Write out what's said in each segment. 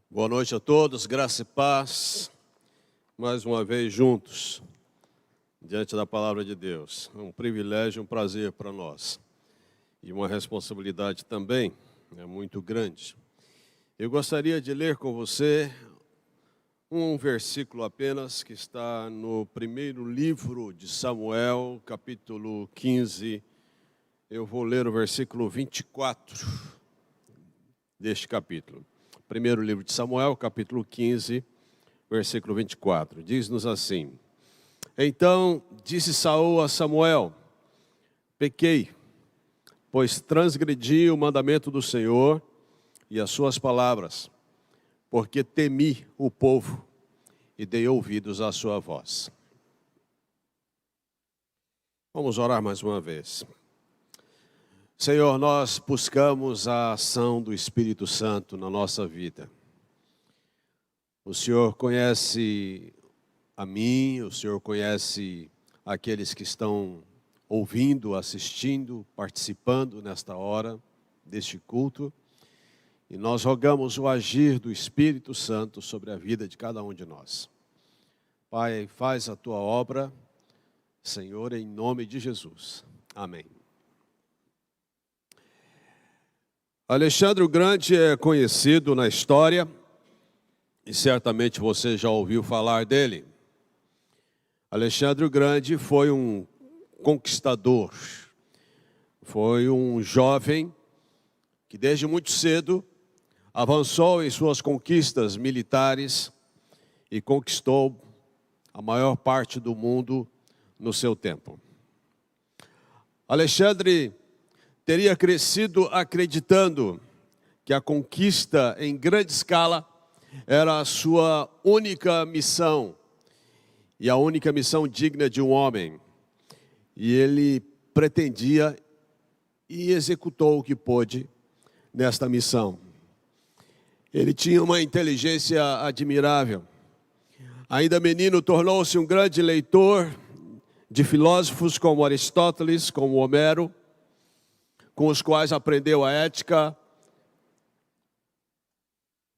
Boa noite a todos, graça e paz, mais uma vez juntos, diante da palavra de Deus. É um privilégio, um prazer para nós, e uma responsabilidade também, é muito grande. Eu gostaria de ler com você um versículo apenas, que está no primeiro livro de Samuel, capítulo 15, eu vou ler o versículo 24 deste capítulo. Primeiro livro de Samuel, capítulo 15, versículo 24. Diz-nos assim: Então disse Saul a Samuel: Pequei, pois transgredi o mandamento do Senhor e as suas palavras, porque temi o povo e dei ouvidos à sua voz. Vamos orar mais uma vez. Senhor, nós buscamos a ação do Espírito Santo na nossa vida. O Senhor conhece a mim, o Senhor conhece aqueles que estão ouvindo, assistindo, participando nesta hora deste culto. E nós rogamos o agir do Espírito Santo sobre a vida de cada um de nós. Pai, faz a tua obra, Senhor, em nome de Jesus. Amém. Alexandre o Grande é conhecido na história, e certamente você já ouviu falar dele. Alexandre o Grande foi um conquistador, foi um jovem que desde muito cedo avançou em suas conquistas militares e conquistou a maior parte do mundo no seu tempo. Alexandre teria crescido acreditando que a conquista em grande escala era a sua única missão, e a única missão digna de um homem. E ele pretendia e executou o que pôde nesta missão. Ele tinha uma inteligência admirável. Ainda menino, tornou-se um grande leitor de filósofos como Aristóteles, como Homero, com os quais aprendeu a ética.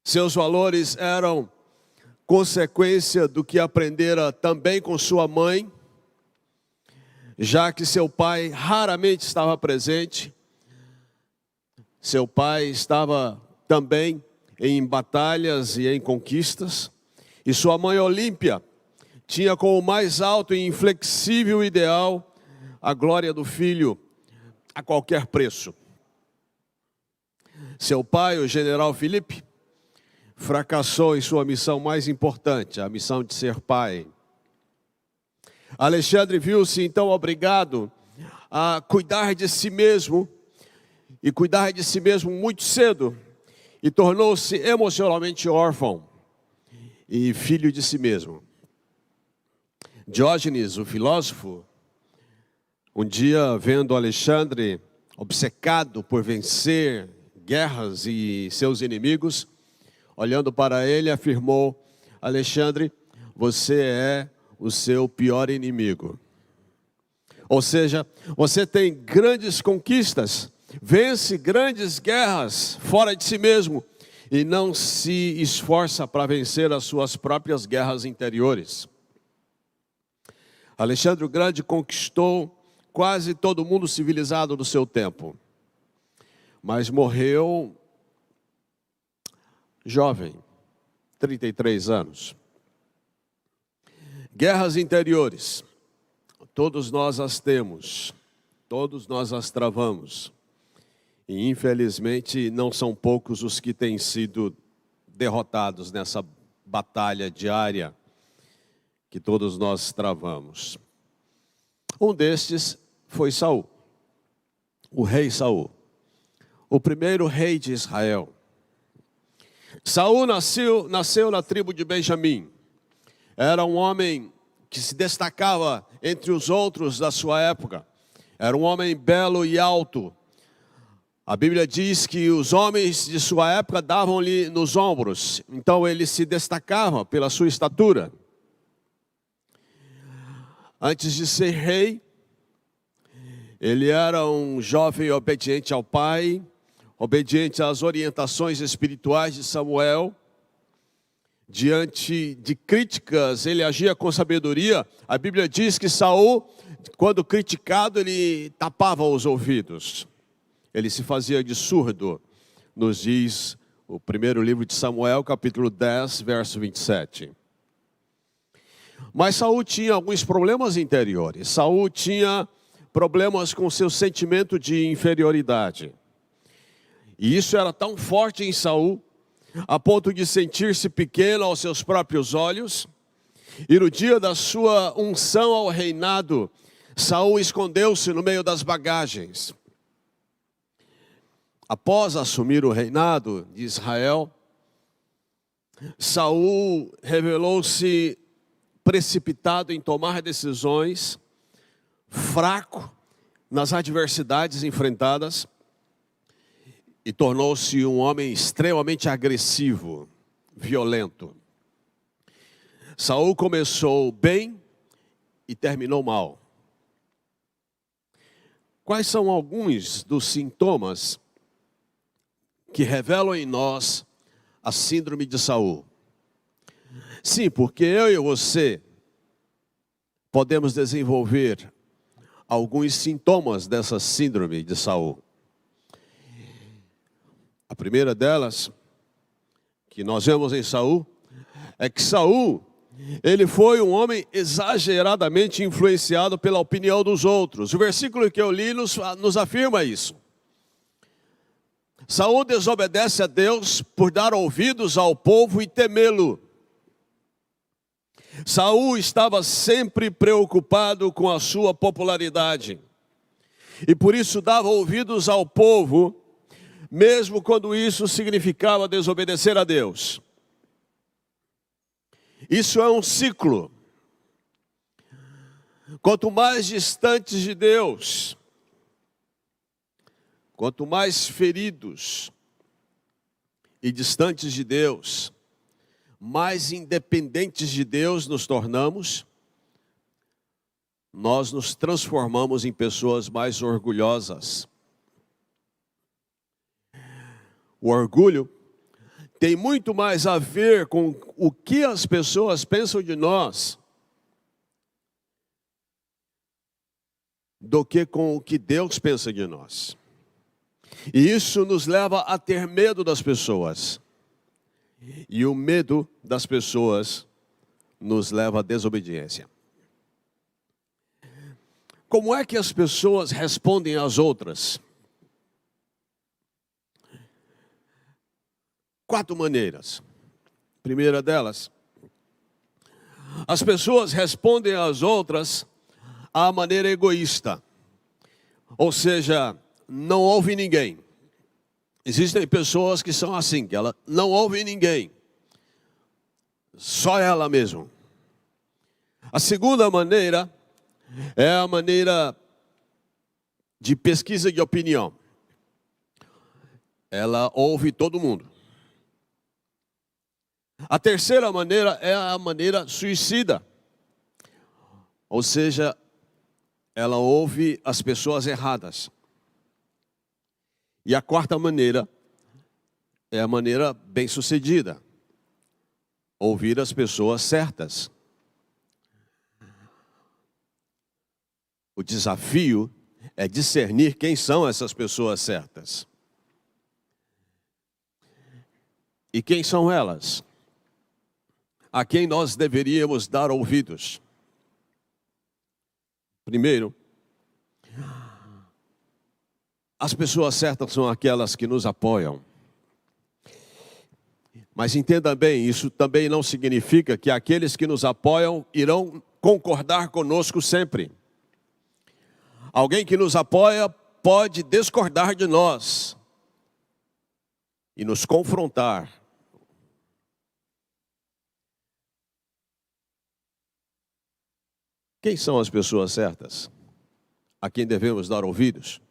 Seus valores eram consequência do que aprendera também com sua mãe, já que seu pai raramente estava presente. Seu pai estava também em batalhas e em conquistas, e sua mãe Olímpia tinha como mais alto e inflexível ideal a glória do filho a qualquer preço. Seu pai, o general Filipe, fracassou em sua missão mais importante, a missão de ser pai. Alexandre viu-se então obrigado a cuidar de si mesmo, e cuidar de si mesmo muito cedo, e tornou-se emocionalmente órfão e filho de si mesmo. Diógenes, o filósofo, um dia, vendo Alexandre obcecado por vencer guerras e seus inimigos, olhando para ele, afirmou: Alexandre, você é o seu pior inimigo. Ou seja, você tem grandes conquistas, vence grandes guerras fora de si mesmo e não se esforça para vencer as suas próprias guerras interiores. Alexandre o Grande conquistou quase todo mundo civilizado do seu tempo, mas morreu jovem, 33 anos. Guerras interiores, todos nós as temos, todos nós as travamos, e infelizmente não são poucos os que têm sido derrotados nessa batalha diária que todos nós travamos. Um destes foi Saul, o rei Saul, o primeiro rei de Israel. Saul nasceu na tribo de Benjamim. Era um homem que se destacava entre os outros da sua época. Era um homem belo e alto. A Bíblia diz que os homens de sua época davam-lhe nos ombros. Então ele se destacava pela sua estatura. Antes de ser rei, ele era um jovem obediente ao pai, obediente às orientações espirituais de Samuel. diante de críticas, ele agia com sabedoria. A Bíblia diz que Saul, quando criticado, ele tapava os ouvidos. Ele se fazia de surdo, nos diz o primeiro livro de Samuel, capítulo 10, verso 27. Mas Saul tinha alguns problemas interiores. Saul tinha problemas com seu sentimento de inferioridade. E isso era tão forte em Saul, a ponto de sentir-se pequeno aos seus próprios olhos. E no dia da sua unção ao reinado, Saul escondeu-se no meio das bagagens. Após assumir o reinado de Israel, Saul revelou-se precipitado em tomar decisões, fraco nas adversidades enfrentadas, e tornou-se um homem extremamente agressivo, violento. Saul começou bem e terminou mal. Quais são alguns dos sintomas que revelam em nós a síndrome de Saul? Sim, porque eu e você podemos desenvolver alguns sintomas dessa síndrome de Saul. A primeira delas, que nós vemos em Saul, é que Saul, ele foi um homem exageradamente influenciado pela opinião dos outros. O versículo que eu li nos afirma isso. Saul desobedece a Deus por dar ouvidos ao povo e temê-lo. Saul estava sempre preocupado com a sua popularidade. E por isso dava ouvidos ao povo, mesmo quando isso significava desobedecer a Deus. Isso é um ciclo. Quanto mais distantes de Deus, quanto mais feridos e distantes de Deus, mais independentes de Deus nos tornamos, nós nos transformamos em pessoas mais orgulhosas. O orgulho tem muito mais a ver com o que as pessoas pensam de nós do que com o que Deus pensa de nós. E isso nos leva a ter medo das pessoas. E o medo das pessoas nos leva à desobediência. Como é que as pessoas respondem às outras? 4 maneiras. Primeira delas, as pessoas respondem às outras à maneira egoísta. Ou seja, não ouve ninguém. Existem pessoas que são assim, que ela não ouve ninguém. Só ela mesma. A segunda maneira é a maneira de pesquisa de opinião. Ela ouve todo mundo. A terceira maneira é a maneira suicida. Ou seja, ela ouve as pessoas erradas. E a quarta maneira é a maneira bem-sucedida. Ouvir as pessoas certas. O desafio é discernir quem são essas pessoas certas. E quem são elas? A quem nós deveríamos dar ouvidos? Primeiro, as pessoas certas são aquelas que nos apoiam. Mas entenda bem, isso também não significa que aqueles que nos apoiam irão concordar conosco sempre. Alguém que nos apoia pode discordar de nós e nos confrontar. Quem são as pessoas certas? A quem devemos dar ouvidos?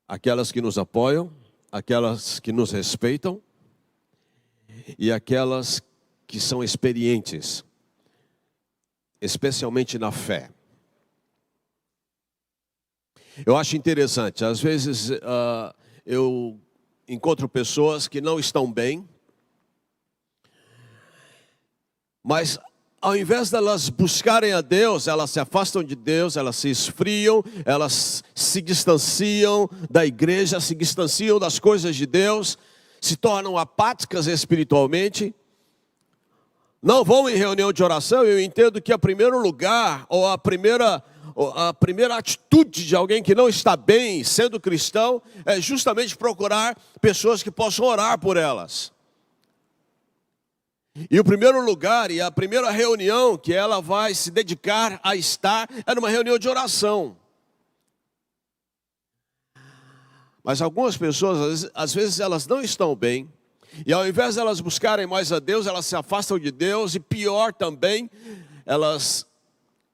Aquelas que nos apoiam, aquelas que nos respeitam e aquelas que são experientes, especialmente na fé. Eu acho interessante, às vezes eu encontro pessoas que não estão bem Mas ao invés delas buscarem a Deus, elas se afastam de Deus, elas se esfriam, elas se distanciam da igreja, se distanciam das coisas de Deus, se tornam apáticas espiritualmente, não vão em reunião de oração. Eu entendo que o primeiro lugar, ou a primeira atitude de alguém que não está bem sendo cristão, é justamente procurar pessoas que possam orar por elas. E o primeiro lugar e a primeira reunião que ela vai se dedicar a estar é numa reunião de oração. Mas algumas pessoas, às vezes elas não estão bem, e ao invés de elas buscarem mais a Deus, elas se afastam de Deus, e pior também, elas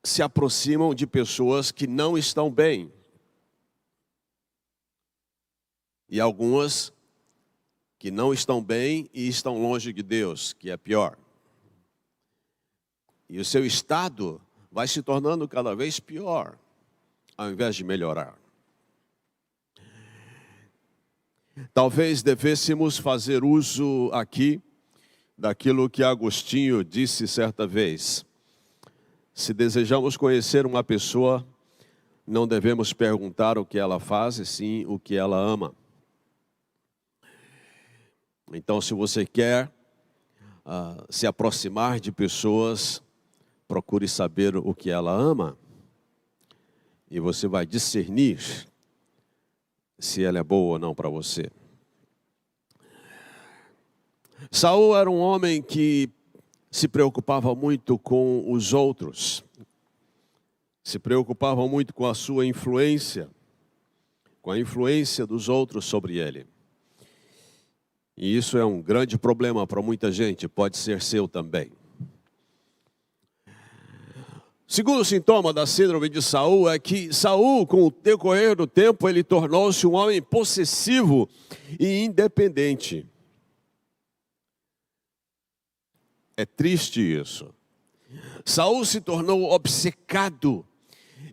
se aproximam de pessoas que não estão bem. E algumas que não estão bem e estão longe de Deus, que é pior. E o seu estado vai se tornando cada vez pior, ao invés de melhorar. Talvez devêssemos fazer uso aqui daquilo que Agostinho disse certa vez. Se desejamos conhecer uma pessoa, não devemos perguntar o que ela faz, e sim o que ela ama. Então, se você quer se aproximar de pessoas, procure saber o que ela ama, e você vai discernir se ela é boa ou não para você. Saul era um homem que se preocupava muito com os outros, se preocupava muito com a sua influência, com a influência dos outros sobre ele. E isso é um grande problema para muita gente, pode ser seu também. Segundo sintoma da síndrome de Saul é que Saul, com o decorrer do tempo, ele tornou-se um homem possessivo e independente. É triste isso. Saul se tornou obcecado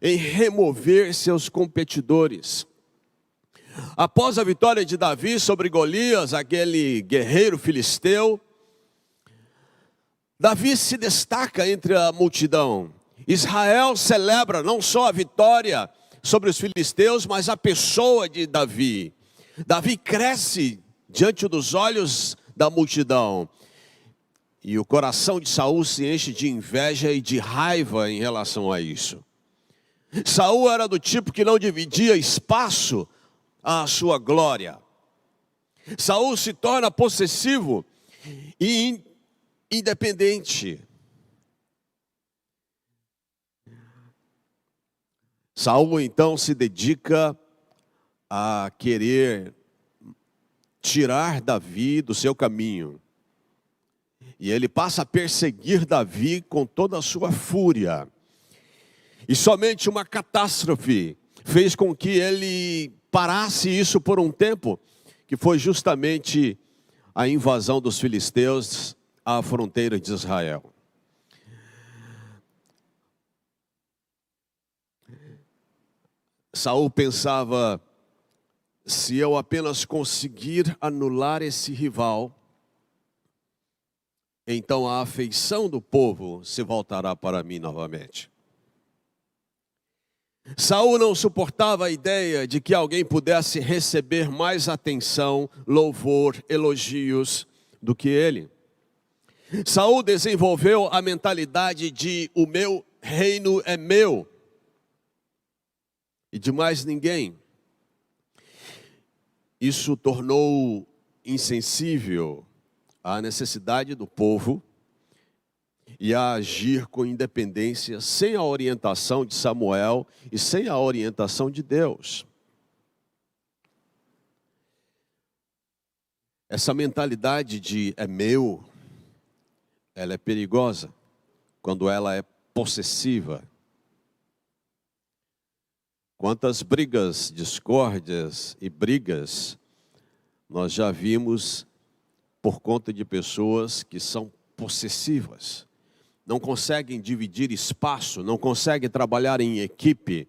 em remover seus competidores. Após a vitória de Davi sobre Golias, aquele guerreiro filisteu, Davi se destaca entre a multidão. Israel celebra não só a vitória sobre os filisteus, mas a pessoa de Davi. Davi cresce diante dos olhos da multidão. E o coração de Saul se enche de inveja e de raiva em relação a isso. Saul era do tipo que não dividia espaço à sua glória. Saul se torna possessivo e independente. Saul então se dedica a querer tirar Davi do seu caminho. E ele passa a perseguir Davi com toda a sua fúria. E somente uma catástrofe fez com que ele parasse isso por um tempo, que foi justamente a invasão dos filisteus à fronteira de Israel. Saul pensava: se eu apenas conseguir anular esse rival, então a afeição do povo se voltará para mim novamente. Saul não suportava a ideia de que alguém pudesse receber mais atenção, louvor, elogios do que ele. Saul desenvolveu a mentalidade de o meu reino é meu e de mais ninguém. Isso tornou insensível à necessidade do povo e a agir com independência, sem a orientação de Samuel e sem a orientação de Deus. Essa mentalidade de é meu, ela é perigosa quando ela é possessiva. Quantas brigas, discórdias e brigas nós já vimos por conta de pessoas que são possessivas. Não conseguem dividir espaço, não conseguem trabalhar em equipe,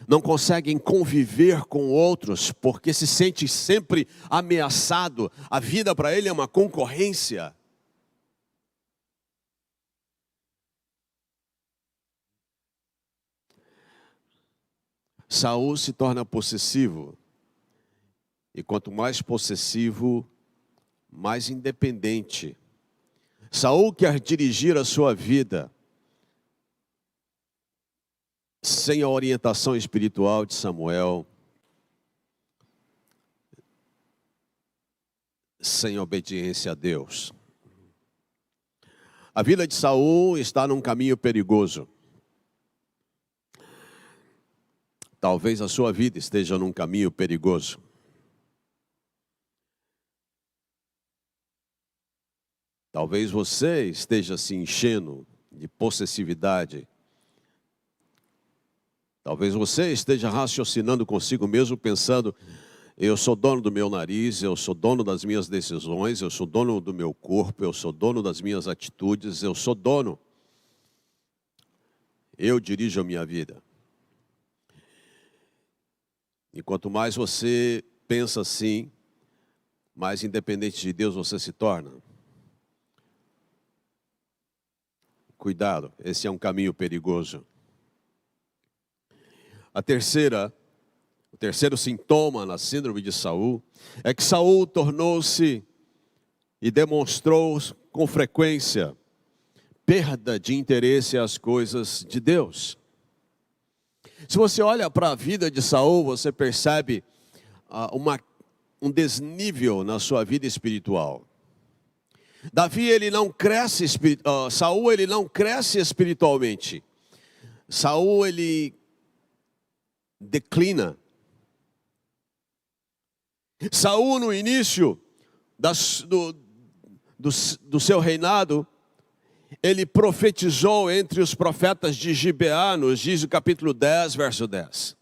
não conseguem conviver com outros, porque se sente sempre ameaçado. A vida para ele é uma concorrência. Saul se torna possessivo. E quanto mais possessivo, mais independente. Saul quer dirigir a sua vida sem a orientação espiritual de Samuel, sem obediência a Deus. A vida de Saul está num caminho perigoso. Talvez a sua vida esteja num caminho perigoso. Talvez você esteja se enchendo de possessividade. Talvez você esteja raciocinando consigo mesmo, pensando: eu sou dono do meu nariz, eu sou dono das minhas decisões, eu sou dono do meu corpo, eu sou dono das minhas atitudes, eu sou dono. Eu dirijo a minha vida. E quanto mais você pensa assim, mais independente de Deus você se torna. Cuidado, esse é um caminho perigoso. O terceiro sintoma na síndrome de Saul é que Saul tornou-se e demonstrou com frequência perda de interesse às coisas de Deus. Se você olha para a vida de Saul, você percebe um desnível na sua vida espiritual. Saul ele não cresce espiritualmente. Saul ele declina. Saul no início do seu reinado, ele profetizou entre os profetas de Gibeá, nos diz o capítulo 10, verso 10.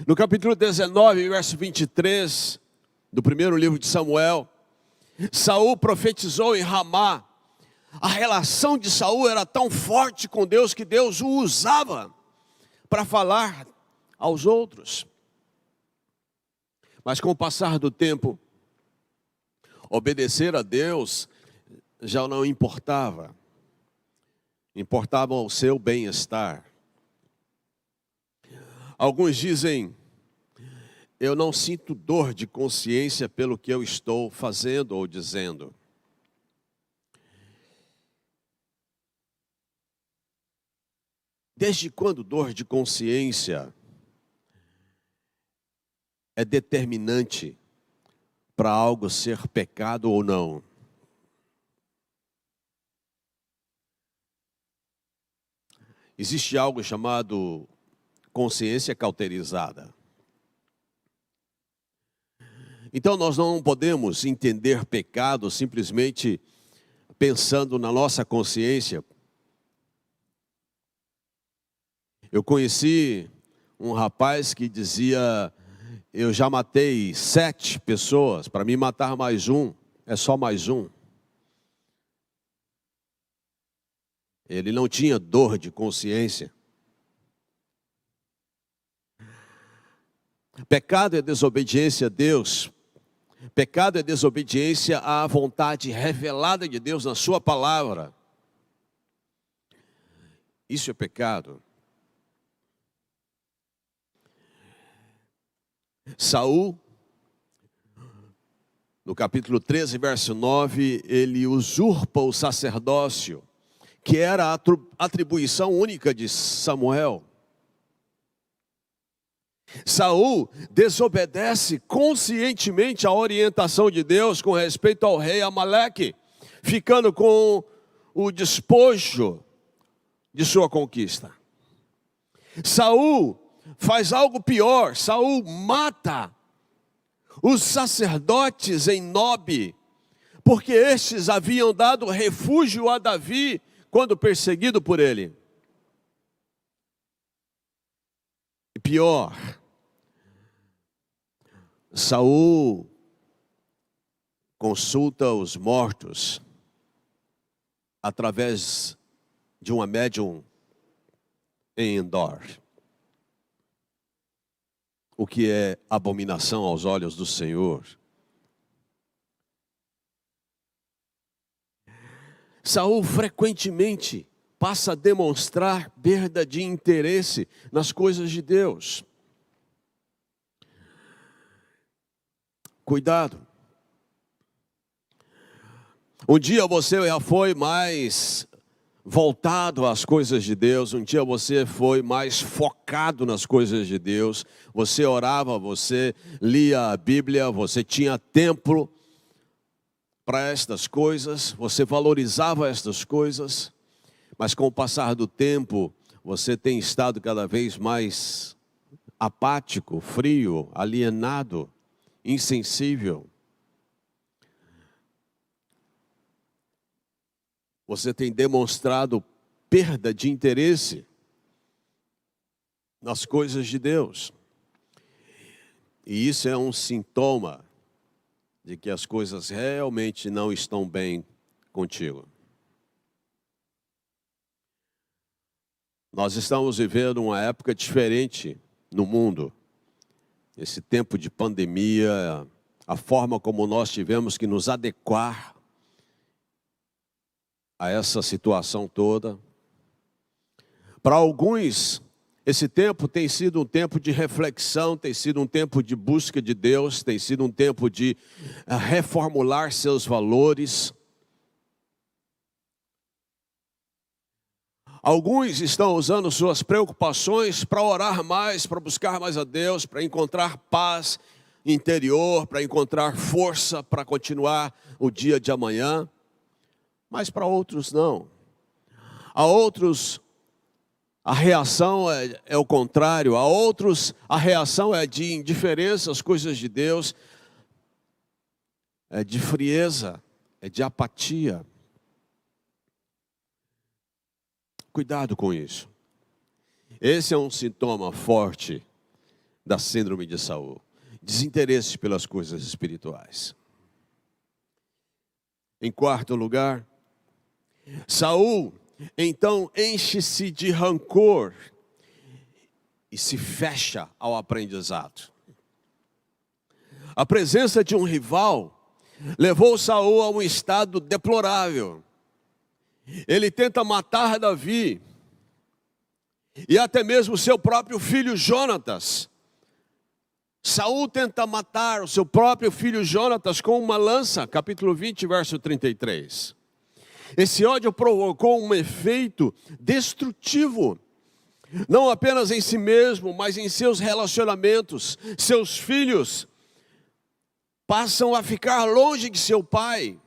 No capítulo 19, verso 23, do primeiro livro de Samuel, Saul profetizou em Ramá. A relação de Saul era tão forte com Deus que Deus o usava para falar aos outros. Mas com o passar do tempo, obedecer a Deus já não importava. Importava o seu bem-estar. Alguns dizem: eu não sinto dor de consciência pelo que eu estou fazendo ou dizendo. Desde quando dor de consciência é determinante para algo ser pecado ou não? Existe algo chamado consciência cauterizada. Então nós não podemos entender pecado simplesmente pensando na nossa consciência. Eu conheci um rapaz que dizia: eu já matei 7 pessoas, para mim matar mais um é só mais um. Ele não tinha dor de consciência. Pecado é desobediência a Deus. Pecado é desobediência à vontade revelada de Deus na sua palavra. Isso é pecado. Saul, no capítulo 13, verso 9, ele usurpa o sacerdócio, que era a atribuição única de Samuel. Saul desobedece conscientemente à orientação de Deus com respeito ao rei Amaleque, ficando com o despojo de sua conquista. Saul faz algo pior. Saul mata os sacerdotes em Nobe, porque estes haviam dado refúgio a Davi quando perseguido por ele. E pior, Saul consulta os mortos através de uma médium em Endor, o que é abominação aos olhos do Senhor. Saul frequentemente passa a demonstrar perda de interesse nas coisas de Deus. Cuidado. Um dia você já foi mais voltado às coisas de Deus, um dia você foi mais focado nas coisas de Deus, você orava, você lia a Bíblia, você tinha tempo para estas coisas, você valorizava estas coisas, mas com o passar do tempo, você tem estado cada vez mais apático, frio, alienado, insensível. Você tem demonstrado perda de interesse nas coisas de Deus. E isso é um sintoma de que as coisas realmente não estão bem contigo. Nós estamos vivendo uma época diferente no mundo. Esse tempo de pandemia, a forma como nós tivemos que nos adequar a essa situação toda. Para alguns, esse tempo tem sido um tempo de reflexão, tem sido um tempo de busca de Deus, tem sido um tempo de reformular seus valores. Alguns estão usando suas preocupações para orar mais, para buscar mais a Deus, para encontrar paz interior, para encontrar força para continuar o dia de amanhã. Mas para outros não. A outros a reação é o contrário. A outros a reação é de indiferença às coisas de Deus, é de frieza, é de apatia. Cuidado com isso. Esse é um sintoma forte da síndrome de Saul. Desinteresse pelas coisas espirituais. Em quarto lugar, Saul, então, enche-se de rancor e se fecha ao aprendizado. A presença de um rival levou Saul a um estado deplorável. Ele tenta matar Davi e até mesmo seu próprio filho Jonatas. Saul tenta matar o seu próprio filho Jonatas com uma lança, capítulo 20, verso 33. Esse ódio provocou um efeito destrutivo, não apenas em si mesmo, mas em seus relacionamentos. Seus filhos passam a ficar longe de seu pai.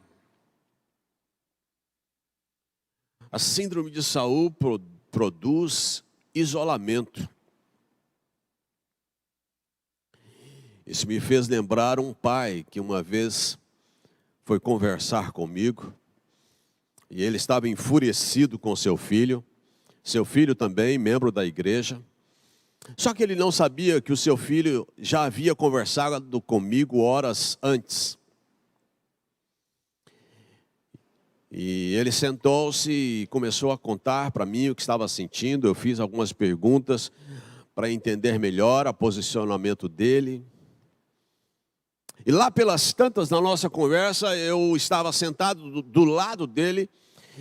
A síndrome de Saul produz isolamento. Isso me fez lembrar um pai que uma vez foi conversar comigo. E ele estava enfurecido com seu filho também, membro da igreja. Só que ele não sabia que o seu filho já havia conversado comigo horas antes. E ele sentou-se e começou a contar para mim o que estava sentindo. Eu fiz algumas perguntas para entender melhor o posicionamento dele. E lá pelas tantas na nossa conversa, eu estava sentado do lado dele,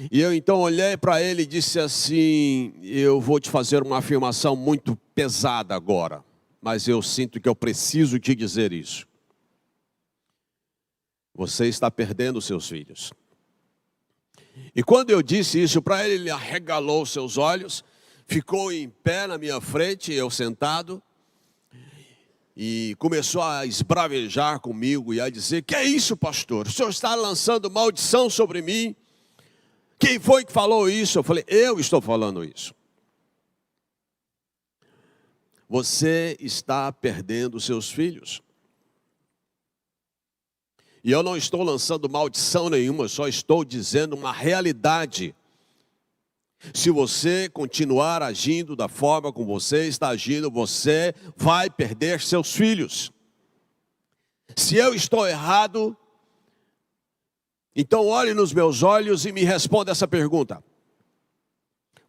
e eu então olhei para ele e disse assim: eu vou te fazer uma afirmação muito pesada agora, mas eu sinto que eu preciso te dizer isso. Você está perdendo seus filhos. E quando eu disse isso para ele, ele arregalou seus olhos, ficou em pé na minha frente, eu sentado, e começou a esbravejar comigo e a dizer: que é isso, pastor? O senhor está lançando maldição sobre mim? Quem foi que falou isso? Eu falei: eu estou falando isso. Você está perdendo seus filhos. E eu não estou lançando maldição nenhuma, eu só estou dizendo uma realidade. Se você continuar agindo da forma como você está agindo, você vai perder seus filhos. Se eu estou errado, então olhe nos meus olhos e me responda essa pergunta: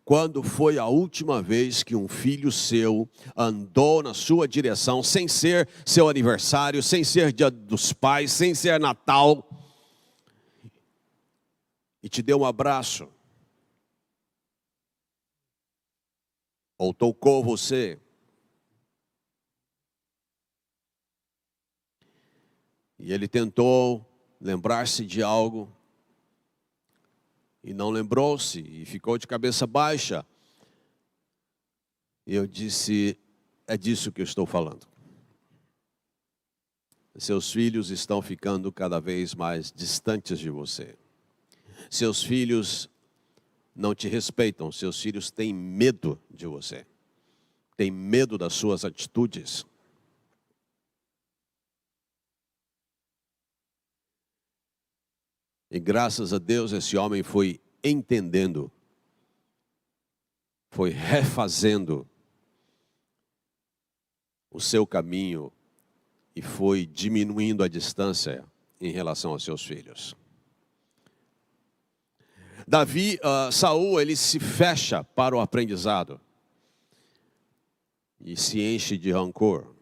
quando foi a última vez que um filho seu andou na sua direção, sem ser seu aniversário, sem ser Dia dos Pais, sem ser Natal, e te deu um abraço? Ou tocou você? E ele tentou lembrar-se de algo e não lembrou-se e ficou de cabeça baixa. E eu disse, é disso que eu estou falando. Seus filhos estão ficando cada vez mais distantes de você. Seus filhos não te respeitam, seus filhos têm medo de você. Têm medo das suas atitudes. E graças a Deus esse homem foi entendendo, foi refazendo o seu caminho e foi diminuindo a distância em relação aos seus filhos. Saul, ele se fecha para o aprendizado e se enche de rancor.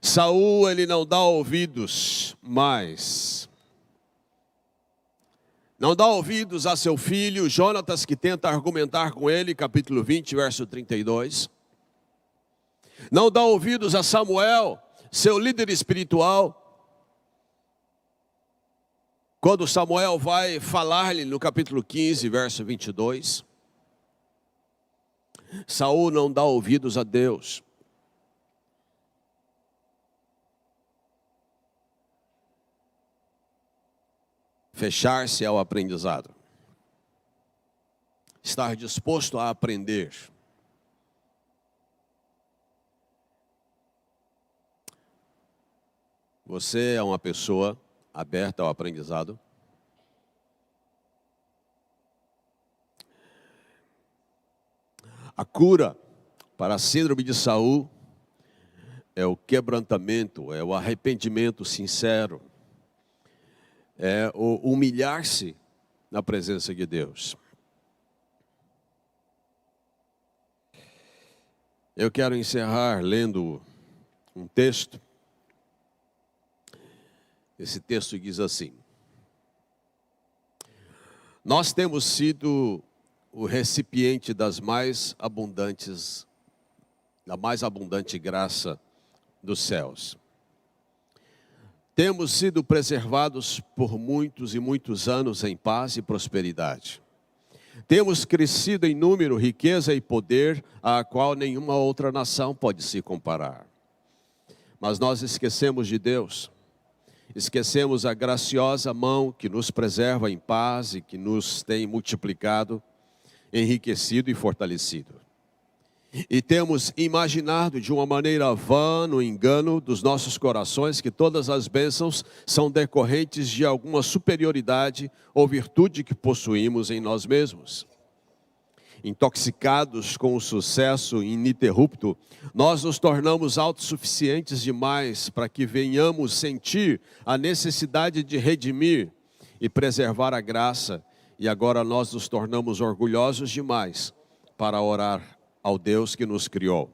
Saul, ele não dá ouvidos mais. Não dá ouvidos a seu filho, Jonatas, que tenta argumentar com ele, capítulo 20, verso 32. Não dá ouvidos a Samuel, seu líder espiritual. Quando Samuel vai falar-lhe no capítulo 15, verso 22. Saul não dá ouvidos a Deus. Fechar-se ao aprendizado. Estar disposto a aprender. Você é uma pessoa aberta ao aprendizado? A cura para a síndrome de Saul é o quebrantamento, é o arrependimento sincero. É o humilhar-se na presença de Deus. Eu quero encerrar lendo um texto. Esse texto diz assim: nós temos sido o recipiente da mais abundante graça dos céus. Temos sido preservados por muitos e muitos anos em paz e prosperidade. Temos crescido em número, riqueza e poder, a qual nenhuma outra nação pode se comparar. Mas nós esquecemos de Deus. Esquecemos a graciosa mão que nos preserva em paz e que nos tem multiplicado, enriquecido e fortalecido. E temos imaginado de uma maneira vã, no engano dos nossos corações, que todas as bênçãos são decorrentes de alguma superioridade ou virtude que possuímos em nós mesmos. Intoxicados com o sucesso ininterrupto, nós nos tornamos autossuficientes demais para que venhamos sentir a necessidade de redimir e preservar a graça, e agora nós nos tornamos orgulhosos demais para orar ao Deus que nos criou.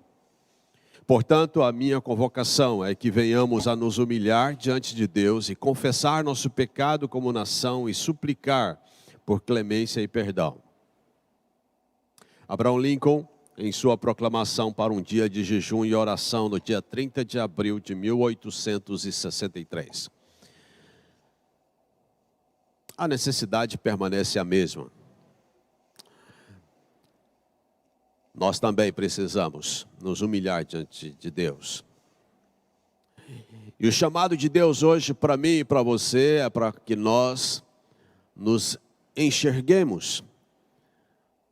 Portanto, a minha convocação é que venhamos a nos humilhar diante de Deus e confessar nosso pecado como nação e suplicar por clemência e perdão. Abraham Lincoln, em sua proclamação para um dia de jejum e oração no dia 30 de abril de 1863. A necessidade permanece a mesma. Nós também precisamos nos humilhar diante de Deus. E o chamado de Deus hoje para mim e para você é para que nós nos enxerguemos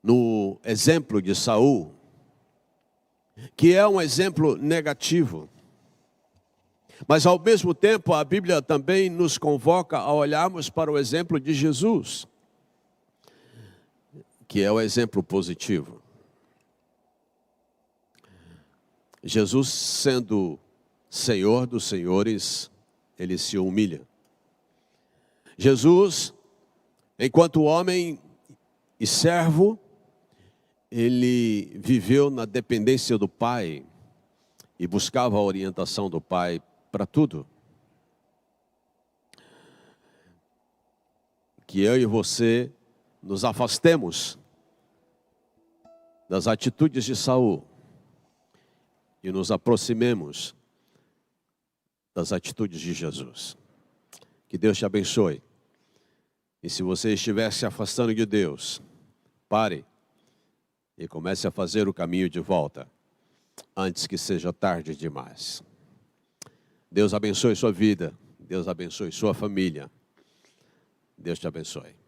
no exemplo de Saul, que é um exemplo negativo. Mas ao mesmo tempo a Bíblia também nos convoca a olharmos para o exemplo de Jesus, que é o exemplo positivo. Jesus, sendo Senhor dos senhores, ele se humilha. Jesus, enquanto homem e servo, ele viveu na dependência do Pai e buscava a orientação do Pai para tudo. Que eu e você nos afastemos das atitudes de Saul e nos aproximemos das atitudes de Jesus. Que Deus te abençoe. E se você estiver se afastando de Deus, pare e comece a fazer o caminho de volta, antes que seja tarde demais. Deus abençoe sua vida. Deus abençoe sua família. Deus te abençoe.